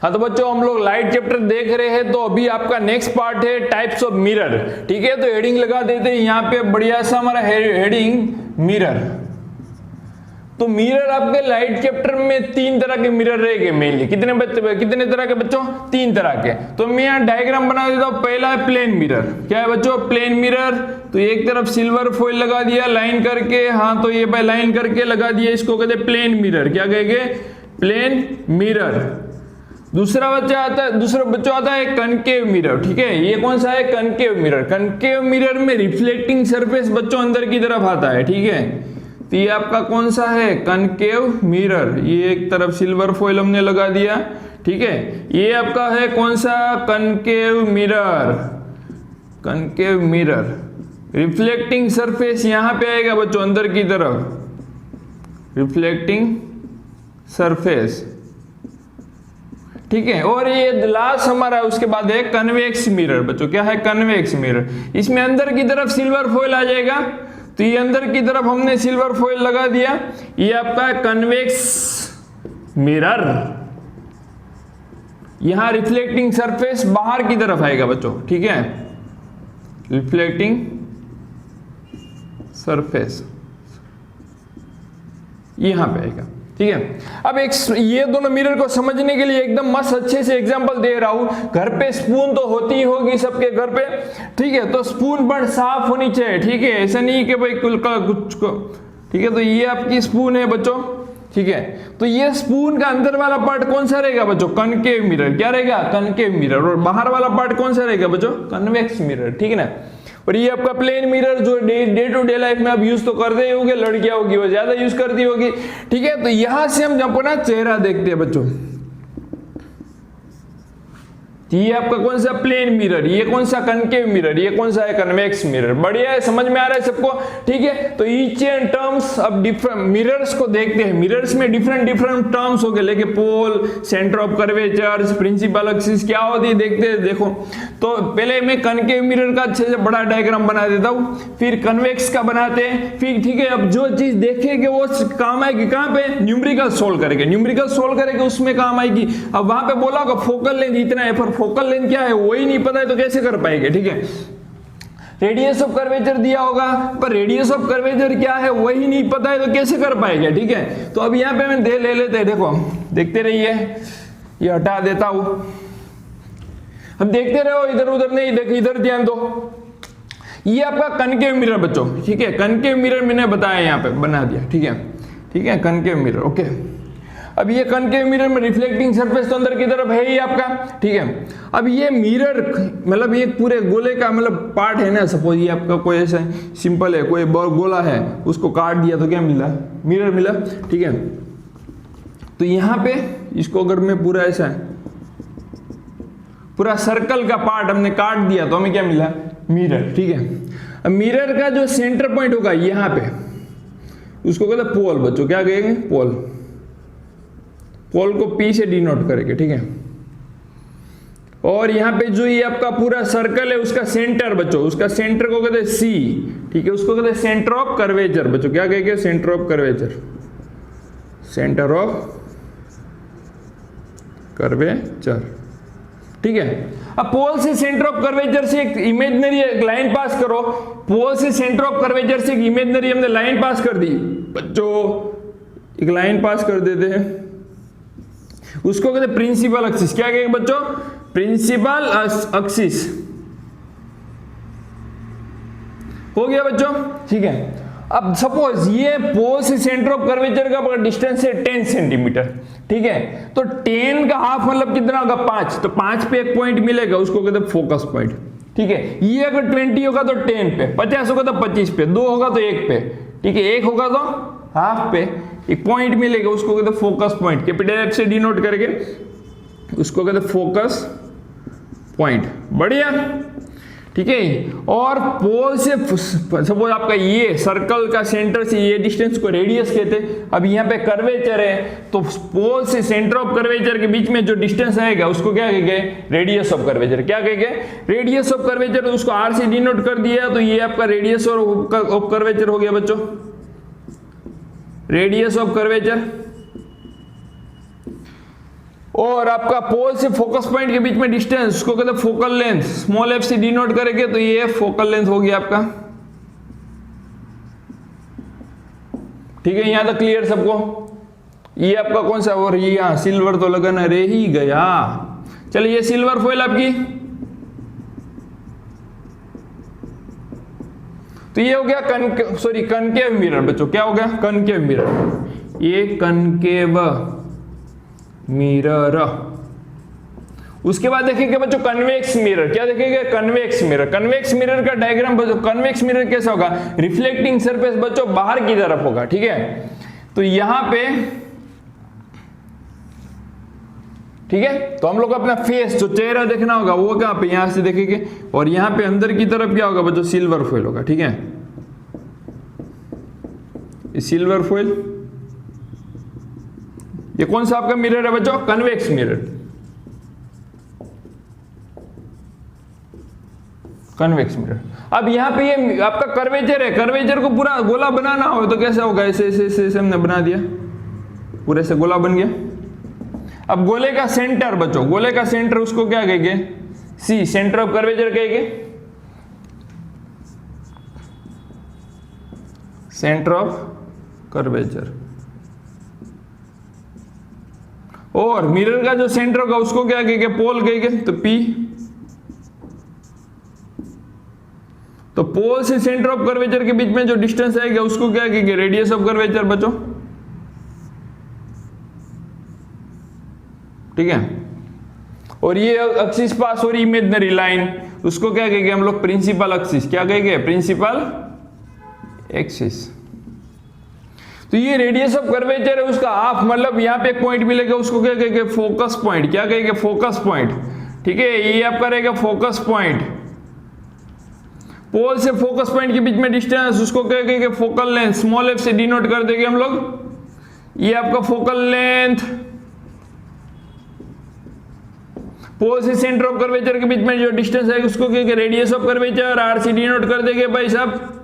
हाँ तो बच्चों हम लोग लाइट चैप्टर देख रहे हैं, तो अभी आपका नेक्स्ट पार्ट है टाइप्स ऑफ मिरर। ठीक है, तो हेडिंग लगा देते हैं यहाँ पे बढ़िया सा हमारा हेडिंग मिरर। तो मिरर आपके लाइट चैप्टर में 3 तरह के मिरर रहेंगे मेनली। कितने तरह के बच्चों? 3 तरह के। तो मैं यहाँ डायग्राम बना देता हूँ। पहला है प्लेन मिरर। क्या है बच्चों? Plane mirror. तो एक तरफ सिल्वर फॉइल लगा दिया लाइन करके, हाँ तो ये भाई लाइन करके लगा दिया, इसको कहते हैं प्लेन मिरर। क्या कहेंगे? Plane mirror. दूसरा बच्चा आता है कनकेव मिरर। ठीक है, ये कौन सा है? Concave mirror. कनकेव मिरर में रिफ्लेक्टिंग सरफेस बच्चों अंदर की तरफ आता है। ठीक है, तो ये आपका कौन सा है? Concave mirror. ये एक तरफ सिल्वर फॉइल हमने लगा दिया। ठीक है, ये आपका है कौन सा? Concave mirror. Concave mirror. Reflecting surface यहां पे आएगा बच्चों अंदर की तरफ, रिफ्लेक्टिंग सरफेस। ठीक है, और ये लास्ट हमारा उसके बाद है कन्वेक्स मिरर। बच्चों क्या है? Convex mirror. इसमें अंदर की तरफ सिल्वर फॉइल आ जाएगा, तो ये अंदर की तरफ हमने सिल्वर फॉइल लगा दिया, ये आपका कन्वेक्स मिरर। यहां रिफ्लेक्टिंग सरफेस बाहर की तरफ आएगा बच्चों। ठीक है, रिफ्लेक्टिंग सरफेस यहां पे आएगा। ठीक है, अब ये दोनों मिरर को समझने के लिए एकदम मस्त अच्छे से एग्जांपल दे रहा हूं। घर पे स्पून तो होती ही होगी सबके घर पे। ठीक है, तो स्पून बड़ साफ होनी चाहिए। ठीक है, ऐसा नहीं कि भाई कुछ को। ठीक है, तो ये आपकी स्पून है बच्चों। ठीक है, तो ये स्पून का अंदर वाला पार्ट कौन सा रहेगा बच्चों? Concave mirror. क्या रहेगा? Concave mirror. और बाहर वाला पार्ट कौन सा रहेगा बच्चों? Convex mirror. ठीक है ना। और ये आपका प्लेन मिरर जो डे टू डे लाइफ में आप यूज तो करते ही होंगे, लड़कियां होगी वो ज्यादा यूज करती होगी। ठीक है, तो यहां से हम अपना चेहरा देखते हैं बच्चों। ये आपका कौन सा? Plane mirror. ये कौन सा? Concave mirror. ये कौन सा है? Convex mirror. बढ़िया है, समझ में आ रहा है सबको? ठीक है, तो ईच एंड टर्म्स अब डिफरेंट मिरर्स को देखते हैं। मिरर्स में डिफरेंट टर्म्स हो गए, लेके pole, centre of curvature, principal axis क्या होती है देखते हैं। देखो, तो पहले मैं कनकेव मिरर का अच्छे से बड़ा डायग्राम बना देता हूं, फिर कन्वेक्स का बनाते हैं, फिर ठीक है अब जो चीज देखेंगे वो काम आएगी कहां पे? न्यूमेरिकल सोल्व करेंगे। न्यूमेरिकल सोल्व करेंगे उसमें काम आएगी। अब वहां पे बोला होगा फोकल लेंथ इतना है, पर फोकल लेंथ क्या है वही नहीं पता है तो कैसे कर पाएंगे? ठीक है, रेडियस ऑफ कर्वेचर दिया होगा, पर रेडियस ऑफ कर्वेचर क्या है वही नहीं पता है तो कैसे कर पाएंगे? ठीक है, तो अब यहां पे मैं ले लेते हैं। देखो, देखते रहिए, ये हटा देता हूं। हम देखते रहो, इधर उधर नहीं देख, इधर ध्यान दो। ये आपका कनकेव मिरर बच्चों। ठीक है, कनकेव मिरर मैंने बताया यहां पे बना दिया। ठीक है, ठीक है, कनकेव मिरर। ओके, अब ये कनकेव मिरर में रिफ्लेक्टिंग सरफेस तो अंदर की तरफ है ही आपका। ठीक है, अब ये मिरर मतलब ये पूरे गोले का मतलब पार्ट है ना। सपोज ये आपका कोई ऐसा सिंपल है, कोई गोला है, उसको काट दिया तो क्या मिला? मिरर मिला। ठीक है, तो यहां पे इसको अगर मैं पूरा ऐसा पूरा सर्कल का पार्ट हमने काट दिया तो हमें क्या मिला? मिरर। ठीक है, अब मिरर का जो सेंटर पॉइंट होगा यहां पे, उसको कहते हैं पोल बच्चों। क्या कहेंगे? पोल। पोल को पी से डिनोट करेंगे। ठीक है, और यहां पे जो ये आपका पूरा सर्कल है उसका सेंटर बच्चों, उसका सेंटर को कहते हैं सी। ठीक है, उसको कहते हैं सेंटर ऑफ कर्वेचर बच्चों। क्या कहेंगे? Centre of curvature. Centre of curvature. ठीक है, अब पोल से सेंटर ऑफ कर्वेचर से एक इमेजिनरी लाइन पास करो। पोल से सेंटर ऑफ कर्वेचर से एक इमेजिनरी हमने लाइन पास कर दी बच्चों, एक लाइन पास कर देते हैं, उसको कहते हैं प्रिंसिपल एक्सिस। क्या कहेंगे बच्चों? Principal axis. हो गया बच्चों। ठीक है, अब सपोज ये पोल से सेंटर ऑफ कर्वेचर का डिस्टेंस है 10 सेंटीमीटर। ठीक है, तो 10 का हाफ मतलब कितना होगा? 5। तो 5 पे एक पॉइंट मिलेगा, उसको कहते हैं फोकस पॉइंट। ठीक है, ये अगर 20 होगा तो 10 पे, 50 होगा तो 25 पे, 2 होगा तो 1 पे। ठीक है, 1 होगा तो हाफ पे एक पॉइंट मिलेगा, उसको कहते हैं फोकस पॉइंट। कैपिटल एफ से डिनोट करके उसको कहते हैं फोकस पॉइंट। बढ़िया। ठीक है, और पोल से सपोज आपका ये सर्कल का सेंटर से ये डिस्टेंस को रेडियस कहते हैं। अब यहाँ पे कर्वेचर है, तो पोल से सेंटर ऑफ कर्वेचर के बीच में जो डिस्टेंस आएगा उसको क्या कहेंगे? Radius of curvature. क्या कहेंगे? Radius of curvature. तो उसको आर से डिनोट कर दिया, तो ये आपका रेडियस ऑफ कर्वेचर हो गया बच्चों, रेडियस ऑफ कर्वेचर। और आपका पोल से फोकस पॉइंट के बीच में डिस्टेंस, उसको कहते हैं फोकल लेंथ, स्मॉल एफ से डिनोट करेंगे तो ये फोकल लेंथ होगी आपका। ठीक है, यहां तक क्लियर सबको? ये आपका कौन सा, और ये यहां सिल्वर तो लगाना रह ही गया। चलिए ये सिल्वर फॉइल आपकी, तो ये हो गया कनकेव मिरर बच्चों। क्या हो गया? Concave mirror. ये कनकेव मिरर। उसके बाद देखेंगे बच्चों कन्वेक्स मिरर। क्या देखेंगे? Convex mirror. कन्वेक्स मिरर का डायग्राम बच्चों, कन्वेक्स मिरर कैसा होगा? रिफ्लेक्टिंग सरफेस बच्चों बाहर की तरफ होगा। ठीक है, तो यहां पे, ठीक है, तो हम लोग अपना फेस जो चेहरा देखना होगा वो कहां पे? यहां से देखेंगे। और यहां पे अंदर की तरफ क्या होगा बच्चों? सिल्वर फॉइल होगा। ठीक है, सिल्वर फॉइल। ये कौन सा आपका मिरर है बच्चों? Convex mirror. Convex mirror. अब यहां पे ये आपका कर्वेचर है, कर्वेचर को पूरा गोला बनाना हो तो कैसे होगा? ऐसे ऐसे ऐसे हमने बना दिया, पूरे से गोला बन गया। अब गोले का सेंटर बच्चों, गोले का सेंटर उसको क्या कहेंगे? सी, सेंटर ऑफ कर्वेचर कहेंगे। Centre of curvature. और मिरर का जो सेंटर होगा उसको क्या कहेंगे? पोल कहेंगे। तो पी, तो पोल से सेंटर ऑफ कर्वेचर के बीच में जो डिस्टेंस आएगा उसको क्या कहेंगे? रेडियस ऑफ कर्वेचर बच्चों। ठीक है, और ये एक्सिस पास हो रही इमेजिनरी लाइन, उसको क्या कहेंगे हम लोग? Principal axis. क्या कहेंगे? Principal axis. तो ये रेडियस ऑफ कर्वेचर है, उसका हाफ, मतलब यहां पे एक पॉइंट मिलेगा उसको क्या कहेंगे? Focus point. क्या कहेंगे? Focus point. ठीक है, ये आपका रहेगा फोकस पॉइंट। पोल से फोकस पॉइंट के बीच में डिस्टेंस उसको क्या कहेंगे? फोकल लेंथ, स्मॉल एफ से डिनोट कर देंगे हम लोग। ये आपका फोकल लेंथ। पोल से सेंटर ऑफ कर्वेचर के बीच में जो डिस्टेंस है उसको कहेंगे रेडियस ऑफ कर्वेचर, आर से डिनोट कर देंगे भाई साहब।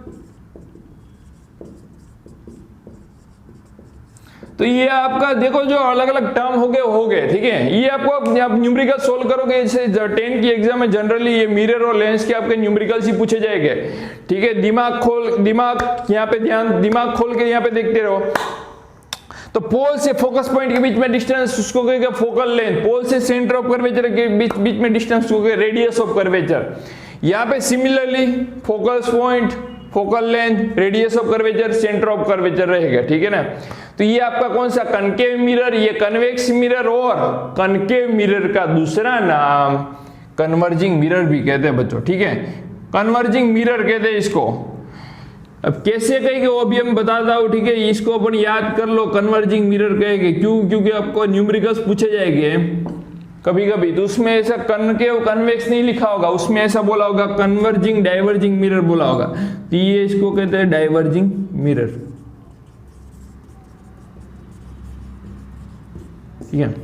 तो ये आपका देखो जो अलग अलग टर्म हो गए। ठीक है, ये आपको आप न्यूमेरिकल सोल्व करोगे। जैसे 10 की एग्जाम में जनरली ये मिरर और लेंस के आपके न्यूमेरिकल्स ही पूछे जाएंगे। ठीक है, दिमाग यहाँ पे ध्यान, दिमाग खोल के यहाँ पे देखते रहो। तो पोल से फोकस पॉइंट के बीच में डिस्टेंस उसको कहेंगे फोकल लेंथ। पोल से सेंटर ऑफ कर्वेचर के बीच में डिस्टेंस उसको कहेंगे रेडियस ऑफ कर्वेचर। यहाँ पे similarly focus point, focal length, radius of curvature, centre of curvature रहेगा। ठीक है ना, तो ये आपका कौन सा? कनकेव मिरर, ये कन्वेक्स मिरर। और कनकेव मिरर का दूसरा नाम कन्वर्जिंग मिरर भी कहते हैं बच्चों। ठीक है, कन्वर्जिंग मिरर कहते हैं इसको। अब कैसे कहेंगे वो भी हम बताता हूं। ठीक है, इसको अपन याद कर लो, कन्वर्जिंग मिरर कहेंगे। क्यों? क्योंकि आपको न्यूमेरिकल्स पूछे जाएंगे कभी कभी, तो उसमें ऐसा कनकेव कन्वेक्स नहीं लिखा होगा, उसमें ऐसा बोला होगा कन्वर्जिंग डाइवर्जिंग मिरर बोला होगा। तो ये इसको कहते हैं डाइवर्जिंग मिरर। ठीक है,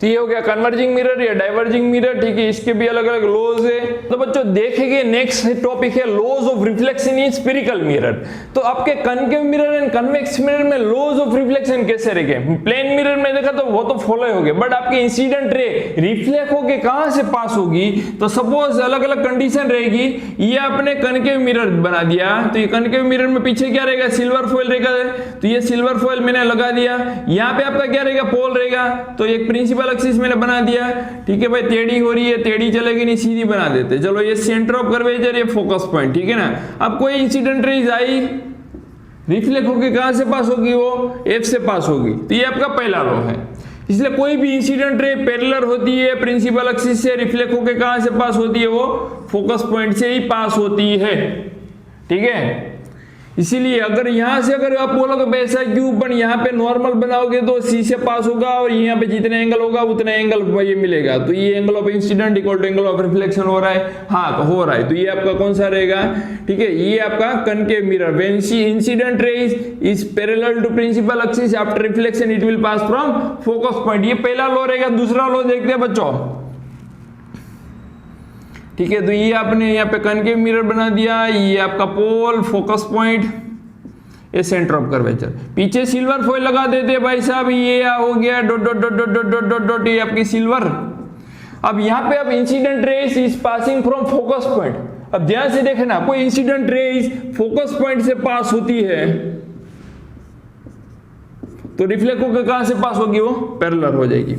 तो ये हो गया कन्वर्जिंग मिरर या डाइवर्जिंग मिरर। ठीक है, इसके भी अलग अलग लॉज है। तो बच्चों देखेंगे नेक्स्ट टॉपिक है laws of reflection in spherical mirror. तो आपके concave mirror and convex mirror में लॉज ऑफ रिफ्लेक्शन कैसे रहेंगे? प्लेन मिरर में देखा तो वो तो फॉलो हो गए, बट आपके इंसिडेंट रे रिफ्लेक्ट होके कहां से पास होगी? तो सपोज अलग अलग कंडीशन रहेगी। ये आपने कनकेव मिरर बना दिया, तो ये कनकेव मिरर में पीछे क्या रहेगा? सिल्वर फॉइल रहेगा। तो ये सिल्वर फॉइल मैंने लगा दिया। यहाँ पे आपका क्या रहेगा? पोल रहेगा। तो एक प्रिंसिपल एक्सिस मैंने बना दिया। ठीक है भाई, टेढ़ी हो रही है, टेढ़ी चलेगी नहीं, सीधी बना देते। चलो ये सेंटर ऑफ कर्वेचर, ये फोकस पॉइंट। ठीक है ना, अब कोई इंसिडेंट रेज आई, रिफ्लेक्ट होके कहां से पास होगी? वो एफ से पास होगी। तो ये आपका पहला लॉ है। इसलिए कोई भी इंसिडेंट रे पैरेलल होती है प्रिंसिपल एक्सिस से, रिफ्लेक्ट होके कहां से पास होती है? वो फोकस पॉइंट से ही पास होती है। ठीक है, इसीलिए अगर यहां से अगर आप बोलोगे ऐसा क्यों, पर यहाँ पे नॉर्मल बनाओगे तो सी से पास होगा, और यहाँ पे जितने एंगल होगा उतना एंगल ये मिलेगा। तो ये angle of incident equal to angle of reflection हो रहा है। हाँ, तो हो रहा है। तो ये आपका कौन सा रहेगा? ठीक है, ये आपका concave mirror. When incident ray is parallel to principal axis after reflection it will pass from focus point. ये पहला लॉ रहेगा। दूसरा लॉ देखते हैं बच्चों। ठीक है, तो ये आपने यहाँ पे कनकेव मिरर बना दिया। ये आपका पोल, फोकस पॉइंट, ये सेंटर ऑफ कर्वेचर। पीछे सिल्वर फॉइल लगा देते भाई साहब, ये हो गया dot dot dot dot dot dot dot dot, ये आपकी सिल्वर। अब यहाँ पे अब incident rays is passing from focus point. अब ध्यान से देखे ना, कोई इंसिडेंट रेस फोकस पॉइंट से पास होती है तो रिफ्लेक्ट होकर कहां से पास होगी, वो पैरेलल हो जाएगी,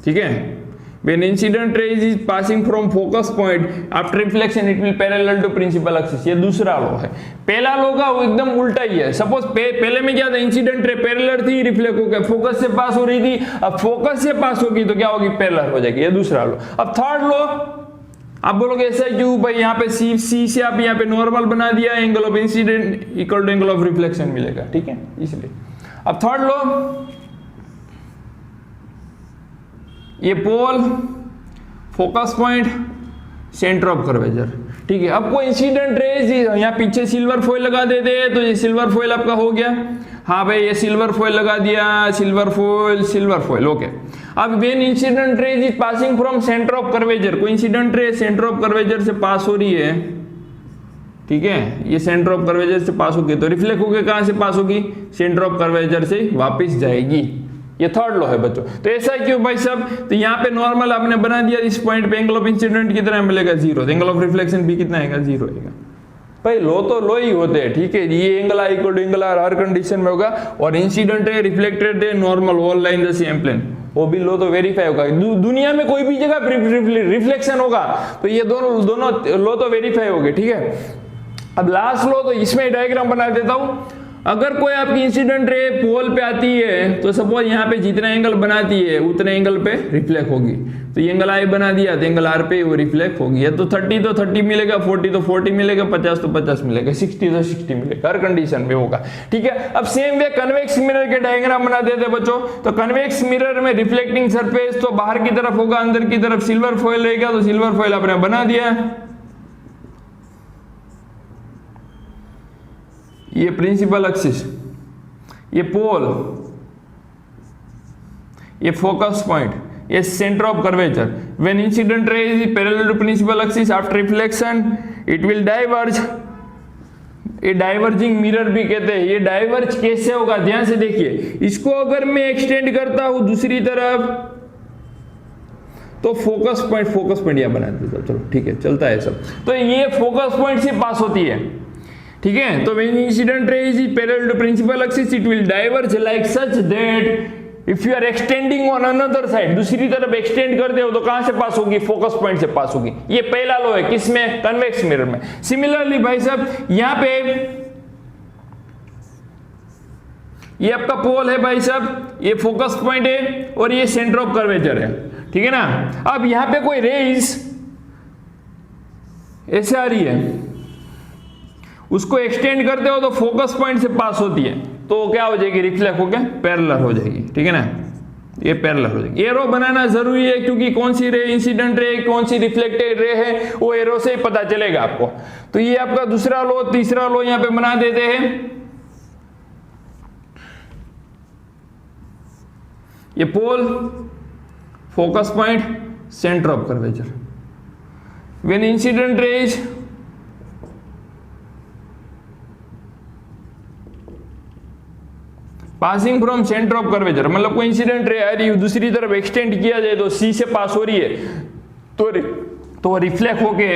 ठीक है। When incident rays is passing from focus point after reflection it will parallel to principal axis। ये दूसरा लॉ है। पहला लॉ का वो एकदम उल्टा ही है। सपोज पहले में क्या था, इंसिडेंट रे पैरेलल थी, रिफ्लेक्ट होकर फोकस से पास हो रही थी, अब फोकस से पास होगी तो क्या होगी, पैरेलल हो जाएगी, ये दूसरा लॉ। अब थर्ड लॉ आप बोलोगे ऐसा क्यों भाई, यहाँ पे सी से आप यहाँ पे नॉर्मल बना दिया, angle of incident equal to angle of reflection मिलेगा, ठीक है, इसलिए। अब थर्ड लॉ, ये pole, focus point, centre of curvature, ठीक है। अब कोई इंसिडेंट रेज यहाँ पीछे सिल्वर फॉइल लगा देते हैं तो ये सिल्वर फॉइल आपका हो गया, हाँ भाई ये सिल्वर फॉइल लगा दिया, सिल्वर फॉइल, ओके। अब when incident rays is passing from centre of curvature, कोई incident ray centre of curvature से पास हो रही है, ठीक है, ये सेंटर ऑफ कर्वेचर से पास होगी तो रिफ्लेक्ट होकर कहां से पास होगी, सेंटर ऑफ कर्वेचर से वापस जाएगी, ये थर्ड लॉ है बच्चों। तो ऐसा क्यों भाई साहब, तो यहाँ पे नॉर्मल आपने बना दिया, इस पॉइंट पे एंगल ऑफ इंसिडेंट कितना मिलेगा, 0, एंगल ऑफ रिफ्लेक्शन भी कितना आएगा, 0 आएगा। भाई लो तो लो ही होते हैं, ठीक है, ये angle i equal to angle r हर कंडीशन में होगा, और इंसिडेंट है, रिफ्लेक्टेड है, normal, all line the same plane, वो भी लो तो वेरीफाई होगा। दुनिया में कोई भी जगह रिफ्लेक्शन होगा तो ये दोनों लो तो वेरीफाई हो गए, ठीक है। अब लास्ट लो तो इसमें डायग्राम बना देता हूं। अगर कोई आपकी इंसिडेंट रे पोल पे आती है तो सपोज यहाँ पे जितना एंगल बनाती है उतने एंगल पे रिफ्लेक्ट होगी, तो ये एंगल आई बना दिया तो एंगल आर पे वो रिफ्लेक्ट होगी, तो 30 तो 30 मिलेगा, 40 तो 40 मिलेगा, 50 तो 50 मिलेगा, 60 तो 60 मिलेगा, हर कंडीशन में होगा, ठीक है। अब सेम वे कन्वेक्स मिरर के डायग्राम बना देते बच्चों। तो कन्वेक्स मिरर में रिफ्लेक्टिंग सरफेस तो बाहर की तरफ होगा, अंदर की तरफ सिल्वर फॉइल रहेगा, तो सिल्वर फॉइल आपने बना दिया, ये प्रिंसिपल एक्सिस, ये पोल, ये फोकस पॉइंट, ये centre of curvature. When incident ray is parallel to principal axis after reflection it will diverge, ये डाइवर्जिंग मिरर भी कहते हैं। ये डाइवर्ज कैसे होगा, ध्यान से देखिए, इसको अगर मैं एक्सटेंड करता हूं दूसरी तरफ तो फोकस पॉइंट यहां बना देता हूं, चलो ठीक है, चलता है सब। तो ये फोकस पॉइंट से पास होती है, ठीक है। तो when incident ray is parallel to principal axis it will diverge like such that if you are extending on another side, दूसरी तरफ एक्सटेंड करते हो तो कहां से पास होगी, फोकस पॉइंट से पास होगी। ये पहला लॉ है, किसमें, कन्वेक्स मिरर में। सिमिलरली भाई साहब यहां पे ये आपका पोल है भाई साहब, ये फोकस पॉइंट है और ये सेंटर ऑफ कर्वेचर है, ठीक है ना। अब यहां पे कोई रेज ऐसे आ रही है, उसको एक्सटेंड करते हो तो फोकस पॉइंट से पास होती है, तो क्या हो जाएगी, रिफ्लेक्ट होकर पैरेलल हो जाएगी, ठीक है ना, ये पैरेलल हो जाएगी। एरो बनाना जरूरी है क्योंकि कौन सी रे इंसिडेंट रे, कौन सी रिफ्लेक्टेड रे है, वो एरो से ही पता चलेगा आपको। तो ये आपका दूसरा लो, तीसरा लो यहां पे बना देते हैं। ये pole, focus point, centre of curvature. When incident rays passing from centre of curvature, मतलब कोई इंसिडेंट रे आ रही है, दूसरी तरफ एक्सटेंड किया जाए तो सी से पास हो रही है तो रिफ्लेक्ट होके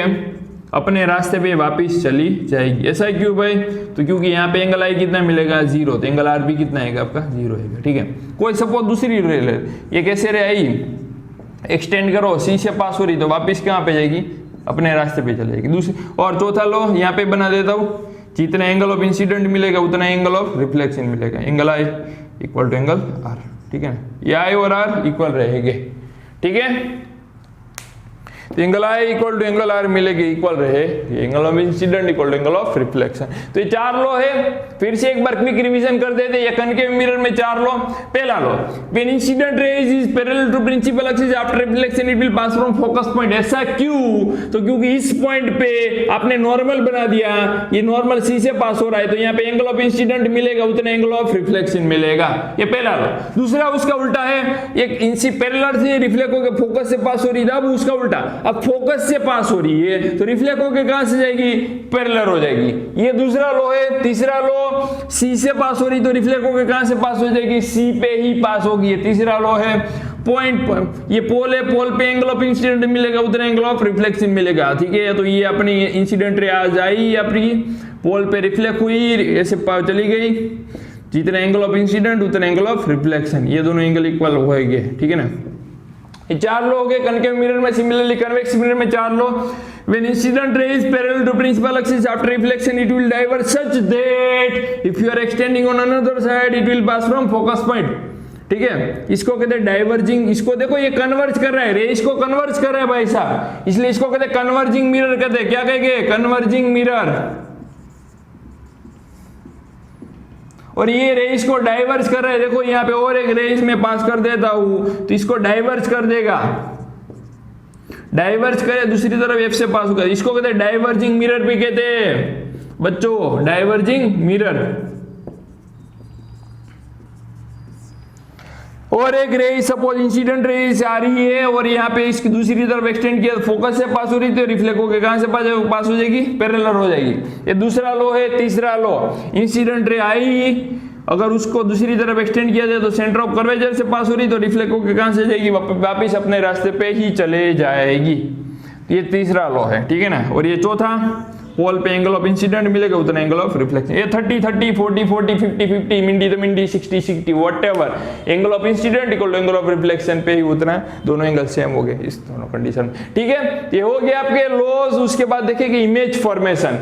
अपने रास्ते पे वापस चली जाएगी। ऐसा क्यों भाई, तो क्योंकि यहाँ पे एंगल आई कितना मिलेगा, 0, तो एंगल आर भी कितना आएगा आपका, 0 आएगा, ठीक है। कोई सपोज दूसरी रे ले, ये कैसे रे आई, एक्सटेंड करो, सी से पास हो रही तो वापस कहाँ पे जाएगी, अपने रास्ते पे चले जाएगी। दूसरी और चौथा लो यहाँ पे बना देता हूँ, जितना एंगल ऑफ इंसिडेंट मिलेगा उतना एंगल ऑफ रिफ्लेक्शन मिलेगा, angle i equal to angle r, ठीक है, ये आई और आर इक्वल रहेंगे, ठीक है। तो angle i equal to angle r मिलेगी, इक्वल रहे angle of incident equal to angle of reflection. तो ये 4 लॉ है, फिर से एक बार क्विक रिवीजन कर देते हैं। कनकेव मिरर में 4 लॉ। पहला law, when incident ray is parallel to principal axis after reflection it will pass from focus point. ऐसा क्यों, तो क्योंकि इस पॉइंट पे आपने नॉर्मल बना दिया, ये नॉर्मल सी से पास हो रहा है, तो यहाँ पे एंगल ऑफ इंसिडेंट मिलेगा उतना एंगल ऑफ रिफ्लेक्शन मिलेगा, ये पहला लॉ। दूसरा उसका उल्टा है, एक पैरेलल से रिफ्लेक्ट होकर फोकस से पास हो रही है, अब उसका उल्टा, अब फोकस से पास हो रही है तो रिफ्लेक्ट होके कहां से जाएगी, पैरेलल हो जाएगी। ये दूसरा लो है। तीसरा लो सी से पास हो रही तो रिफ्लेक्ट होके कहां से पास हो जाएगी, सी पे ही पास होगी। ये तीसरा लो है। पॉइंट ये पोल है, पोल पे एंगल ऑफ इंसिडेंट मिलेगा उतना एंगल ऑफ रिफ्लेक्शन मिलेगा, ठीक है। तो ये अपनी इंसिडेंट रे आज आई, अपनी पोल पे रिफ्लेक्ट हुई, ऐसे चली गई, जितना एंगल ऑफ इंसिडेंट उतना एंगल ऑफ रिफ्लेक्शन, ये दोनों एंगल इक्वल होएंगे, ठीक है ना। ये चार लो हो गए कनकेव मिरर में। सिमिलरली कन्वेक्स मिरर में चार लो। When incident ray is parallel to principal axis after reflection, it will diverge such that if you are extending on another side, it will pass from focus point, ठीक है। इसको कहते हैं diverging. इसको देखो ये कन्वर्ज कर रहा है, रे इसको कन्वर्ज कर रहा है भाई साहब, इसलिए इसको कहते हैं कन्वर्जिंग मिरर कहते हैं। क्या कहेंगे, कन्वर्जिंग मिरर। और ये रेस को डाइवर्ज कर रहा है, देखो यहाँ पे और एक रेस में पास कर देता हूं तो इसको डाइवर्ज कर देगा, डाइवर्ज करे दूसरी तरफ एफ से पास होगा, इसको कहते हैं डाइवर्जिंग मिरर भी कहते हैं बच्चों, डाइवर्जिंग मिरर। और एक रे सपोज इंसिडेंट रेस आ रही है और यहाँ पे इसकी दूसरी तरफ एक्सटेंड किया, फोकस से पास हो रही थी, रिफ्लेक्ट होकर कहां से पास हो जाएगी, पैरेलल हो जाएगी। ये दूसरा लो है। तीसरा लो, इंसिडेंट रे आई, अगर उसको दूसरी तरफ एक्सटेंड किया जाए तो सेंटर ऑफ कर्वेचर से पास हो रही तो रिफ्लेक्ट होकर कहां से जाएगी, वापिस अपने रास्ते पे ही चले जाएगी। ये तीसरा लो है, ठीक है ना। और ये चौथा, पोल पे एंगल ऑफ इंसिडेंट मिलेगा उतना एंगल ऑफ रिफ्लेक्शन। ये 30 30 40 40 50 50 मिंडी तो मिंडी 60 60 whatever, angle of incident equal to angle of reflection पे ही उतना, दोनों एंगल सेम हो गए इस दोनों कंडीशन में, ठीक है। ये हो गया आपके लॉज। उसके बाद देखेंगे इमेज फॉर्मेशन।